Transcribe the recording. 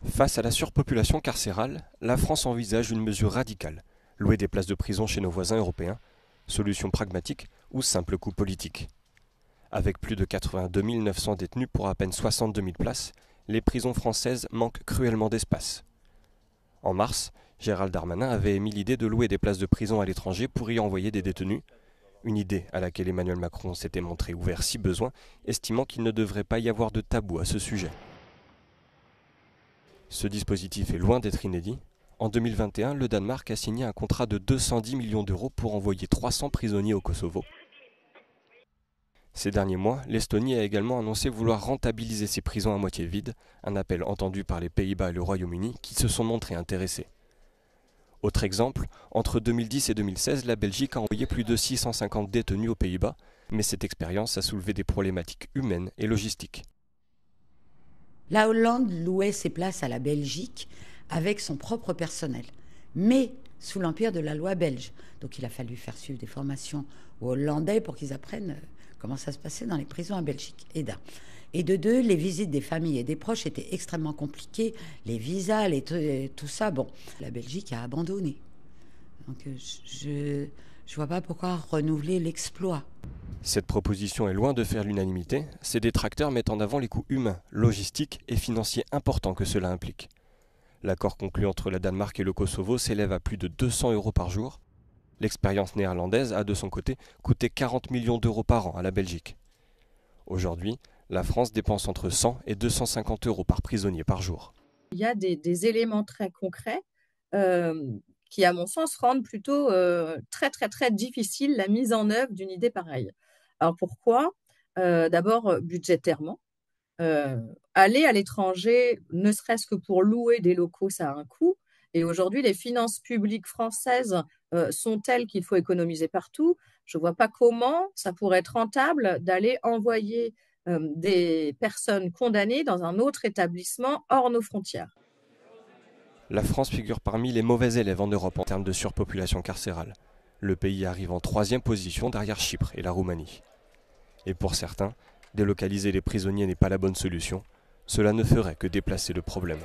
Face à la surpopulation carcérale, la France envisage une mesure radicale, louer des places de prison chez nos voisins européens, solution pragmatique ou simple coup politique. Avec plus de 82 900 détenus pour à peine 62 000 places, les prisons françaises manquent cruellement d'espace. En mars, Gérald Darmanin avait émis l'idée de louer des places de prison à l'étranger pour y envoyer des détenus, une idée à laquelle Emmanuel Macron s'était montré ouvert si besoin, estimant qu'il ne devrait pas y avoir de tabou à ce sujet. Ce dispositif est loin d'être inédit. En 2021, le Danemark a signé un contrat de 210 millions d'euros pour envoyer 300 prisonniers au Kosovo. Ces derniers mois, l'Estonie a également annoncé vouloir rentabiliser ses prisons à moitié vides, un appel entendu par les Pays-Bas et le Royaume-Uni qui se sont montrés intéressés. Autre exemple, entre 2010 et 2016, la Belgique a envoyé plus de 650 détenus aux Pays-Bas, mais cette expérience a soulevé des problématiques humaines et logistiques. La Hollande louait ses places à la Belgique avec son propre personnel, mais sous l'empire de la loi belge. Donc il a fallu faire suivre des formations aux Hollandais pour qu'ils apprennent comment ça se passait dans les prisons en Belgique. Et de deux, les visites des familles et des proches étaient extrêmement compliquées, les visas, tout ça. Bon, la Belgique a abandonné. Donc je ne vois pas pourquoi renouveler l'exploit. Cette proposition est loin de faire l'unanimité. Ses détracteurs mettent en avant les coûts humains, logistiques et financiers importants que cela implique. L'accord conclu entre la Danemark et le Kosovo s'élève à plus de 200 € par jour. L'expérience néerlandaise a de son côté coûté 40 millions d'euros par an à la Belgique. Aujourd'hui, la France dépense entre 100 et 250 € par prisonnier par jour. Il y a des éléments très concrets qui, à mon sens, rendent plutôt très, très, très difficile la mise en œuvre d'une idée pareille. Alors pourquoi ? D'abord, budgétairement. Aller à l'étranger, ne serait-ce que pour louer des locaux, ça a un coût. Et aujourd'hui, les finances publiques françaises sont telles qu'il faut économiser partout. Je ne vois pas comment ça pourrait être rentable d'aller envoyer des personnes condamnées dans un autre établissement hors nos frontières. La France figure parmi les mauvais élèves en Europe en termes de surpopulation carcérale. Le pays arrive en 3e position derrière Chypre et la Roumanie. Et pour certains, délocaliser les prisonniers n'est pas la bonne solution. Cela ne ferait que déplacer le problème.